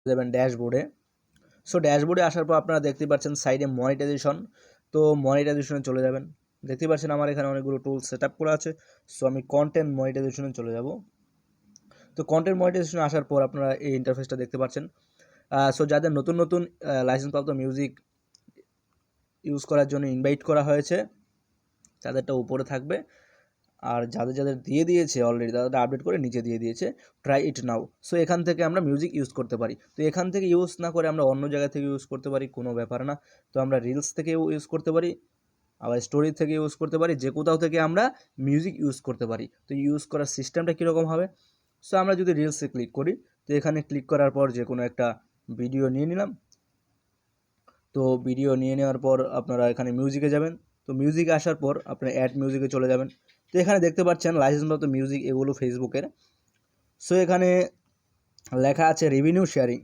দেবেন ড্যাশবোর্ডে। সো ড্যাশবোর্ডে আসার পর আপনারা দেখতে পাচ্ছেন সাইডে মনিটাইজেশন, তো মনিটাইজেশনে চলে যাবেন। দেখতে পাচ্ছেন আমার এখানে অনেকগুলো টুল সেট আপ করা আছে। সো আমি কন্টেন্ট মনিটাইজেশনে চলে যাব। তো কন্টেন্ট মনিটাইজেশনে আসার পর আপনারা এই ইন্টারফেসটা দেখতে পাচ্ছেন। সো যাদের নতুন নতুন লাইসেন্সপ্রাপ্ত মিউজিক ইউজ করার জন্য ইনভাইট করা হয়েছে তাদেরটা উপরে থাকবে, আর যাদের যাদের দিয়ে দিয়েছে অলরেডি তাদের আপডেট করে নিচে দিয়ে দিয়েছে ট্রাই ইট নাও। সো এখান থেকে আমরা মিউজিক ইউজ করতে পারি। তো এখান থেকে ইউজ না করে আমরা অন্য জায়গা থেকে ইউজ করতে পারি, কোনো ব্যাপার না। তো আমরা রিলস থেকেও ইউজ করতে পারি, আবার স্টোরি থেকে ইউজ করতে পারি, যে কোথাও থেকে আমরা মিউজিক ইউজ করতে পারি। তো ইউজ করার সিস্টেমটা কীরকম হবে? সো আমরা যদি রিলসে ক্লিক করি, তো এখানে ক্লিক করার পর যে কোনো একটা ভিডিও নিয়ে নিলাম। তো ভিডিও নিয়ে নেওয়ার পর আপনারা এখানে মিউজিকে যাবেন। তো মিউজিকে আসার পর আপনারা অ্যাড মিউজিকে চলে যাবেন। তো এখানে দেখতে পাচ্ছেন লাইসেন্সপ্রাপ্ত মিউজিক, এগুলো ফেসবুকের। সো এখানে লেখা আছে রেভিনিউ শেয়ারিং।